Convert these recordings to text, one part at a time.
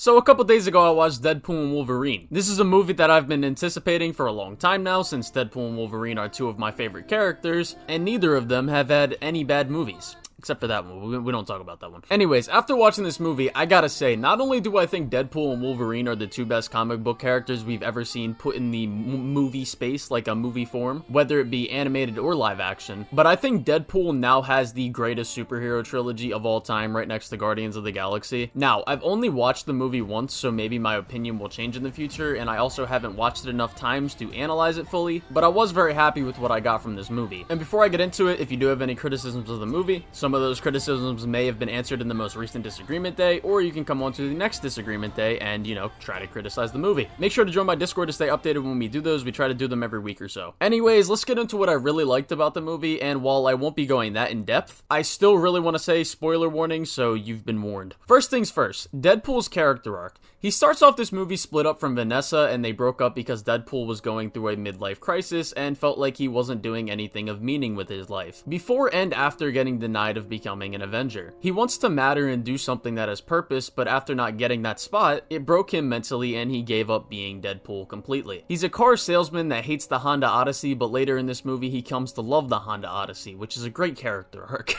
So a couple days ago I watched Deadpool and Wolverine. This is a movie that I've been anticipating for a long time now, since Deadpool and Wolverine are two of my favorite characters, and neither of them have had any bad movies. Except for that one. We don't talk about that one. Anyways, after watching this movie, I gotta say, not only do I think Deadpool and Wolverine are the two best comic book characters we've ever seen put in the movie space, like a movie form, whether it be animated or live action, but I think Deadpool now has the greatest superhero trilogy of all time right next to Guardians of the Galaxy. Now, I've only watched the movie once, so maybe my opinion will change in the future, and I also haven't watched it enough times to analyze it fully, but I was very happy with what I got from this movie. And before I get into it, if you do have any criticisms of the movie, some of those criticisms may have been answered in the most recent disagreement day, or you can come on to the next disagreement day and, try to criticize the movie. Make sure to join my Discord to stay updated when we do those. We try to do them every week or so. Anyways, let's get into what I really liked about the movie, and while I won't be going that in depth, I still really want to say spoiler warning, so you've been warned. First things first, Deadpool's character arc. He starts off this movie split up from Vanessa, and they broke up because Deadpool was going through a midlife crisis and felt like he wasn't doing anything of meaning with his life, before and after getting denied of becoming an Avenger. He wants to matter and do something that has purpose, but after not getting that spot, it broke him mentally and he gave up being Deadpool completely. He's a car salesman that hates the Honda Odyssey, but later in this movie he comes to love the Honda Odyssey, which is a great character arc.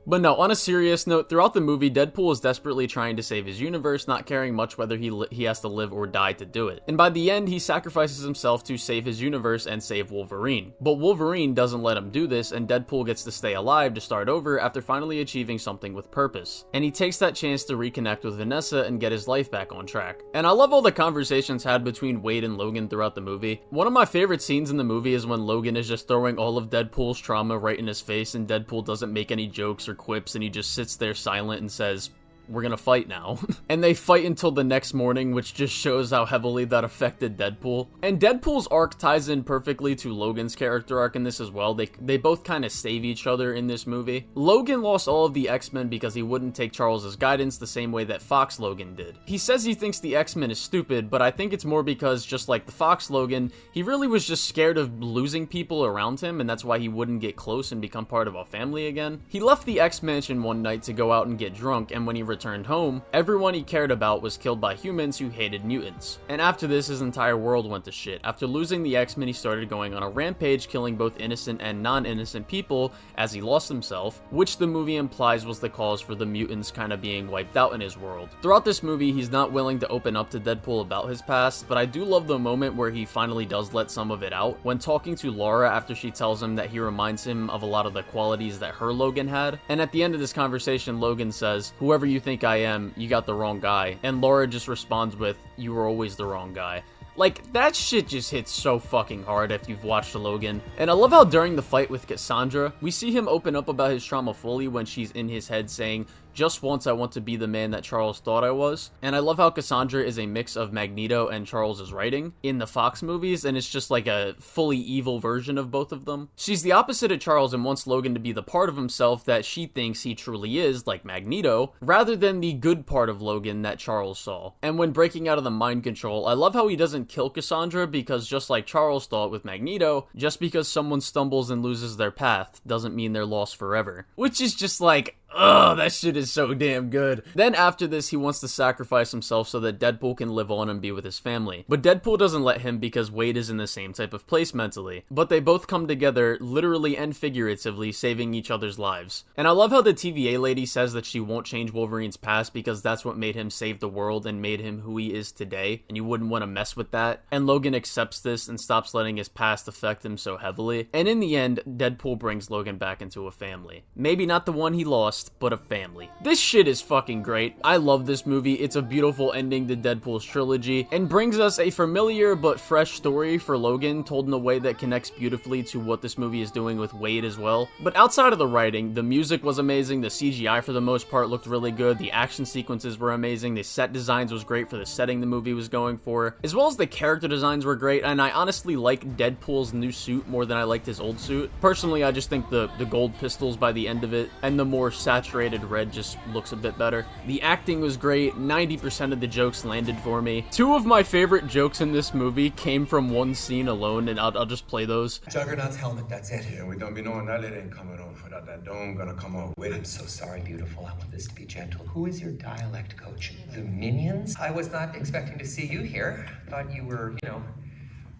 But no, on a serious note, throughout the movie, Deadpool is desperately trying to save his universe, not caring much whether he has to live or die to do it. And by the end, he sacrifices himself to save his universe and save Wolverine. But Wolverine doesn't let him do this, and Deadpool gets to stay alive to start over after finally achieving something with purpose. And he takes that chance to reconnect with Vanessa and get his life back on track. And I love all the conversations had between Wade and Logan throughout the movie. One of my favorite scenes in the movie is when Logan is just throwing all of Deadpool's trauma right in his face, and Deadpool doesn't make any jokes or quips, and he just sits there silent and says, "We're gonna fight now." And they fight until the next morning, which just shows how heavily that affected Deadpool. And Deadpool's arc ties in perfectly to Logan's character arc in this as well. They both kind of save each other in this movie. Logan lost all of the X-Men because he wouldn't take Charles's guidance the same way that Fox Logan did. He says he thinks the X-Men is stupid, but I think it's more because, just like the Fox Logan, he really was just scared of losing people around him, and that's why he wouldn't get close and become part of a family again. He left the X-Mansion one night to go out and get drunk, and when he returned home, everyone he cared about was killed by humans who hated mutants. And after this, his entire world went to shit. After losing the X-Men, he started going on a rampage, killing both innocent and non-innocent people as he lost himself, which the movie implies was the cause for the mutants kind of being wiped out in his world. Throughout this movie, he's not willing to open up to Deadpool about his past, but I do love the moment where he finally does let some of it out, when talking to Laura after she tells him that he reminds him of a lot of the qualities that her Logan had. And at the end of this conversation, Logan says, "Whoever you think I am, you got the wrong guy." And Laura just responds with, "You were always the wrong guy." Like, that shit just hits so fucking hard if you've watched Logan. And I love how during the fight with Cassandra, we see him open up about his trauma fully when she's in his head saying, "Just once I want to be the man that Charles thought I was." And I love how Cassandra is a mix of Magneto and Charles's writing in the Fox movies, and it's just like a fully evil version of both of them. She's the opposite of Charles and wants Logan to be the part of himself that she thinks he truly is, like Magneto, rather than the good part of Logan that Charles saw. And when breaking out of the mind control, I love how he doesn't kill Cassandra, because just like Charles thought with Magneto, just because someone stumbles and loses their path doesn't mean they're lost forever. Which is just like, ugh, that shit is so damn good. Then after this, he wants to sacrifice himself so that Deadpool can live on and be with his family. But Deadpool doesn't let him because Wade is in the same type of place mentally. But they both come together, literally and figuratively, saving each other's lives. And I love how the TVA lady says that she won't change Wolverine's past because that's what made him save the world and made him who he is today, and you wouldn't want to mess with that. And Logan accepts this and stops letting his past affect him so heavily. And in the end, Deadpool brings Logan back into a family. Maybe not the one he lost, but a family. This shit is fucking great. I love this movie. It's a beautiful ending to Deadpool's trilogy and brings us a familiar but fresh story for Logan, told in a way that connects beautifully to what this movie is doing with Wade as well. But outside of the writing, the music was amazing, the CGI for the most part looked really good, the action sequences were amazing, the set designs was great for the setting the movie was going for, as well as the character designs were great, and I honestly like Deadpool's new suit more than I liked his old suit. Personally, I just think the gold pistols by the end of it and the more saturated red just looks a bit better. The acting was great. 90% of the jokes landed for me. Two of my favorite jokes in this movie came from one scene alone, and I'll just play those. Juggernaut's helmet, that's it. Yeah, we don't be knowing that it ain't coming off without that dome gonna come off with I'm it. so sorry, beautiful. I want this to be gentle. Who is your dialect coach? The Minions? I was not expecting to see you here. Thought you were,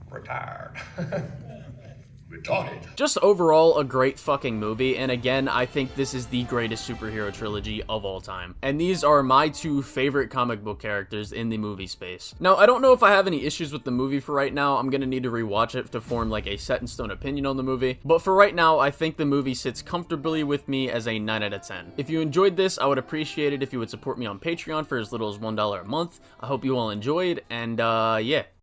retired. Retarded. Just overall, a great fucking movie, and again, I think this is the greatest superhero trilogy of all time. And these are my two favorite comic book characters in the movie space. Now, I don't know if I have any issues with the movie for right now. I'm gonna need to rewatch it to form like a set in stone opinion on the movie. But for right now, I think the movie sits comfortably with me as a 9 out of 10. If you enjoyed this, I would appreciate it if you would support me on Patreon for as little as $1 a month. I hope you all enjoyed, and yeah.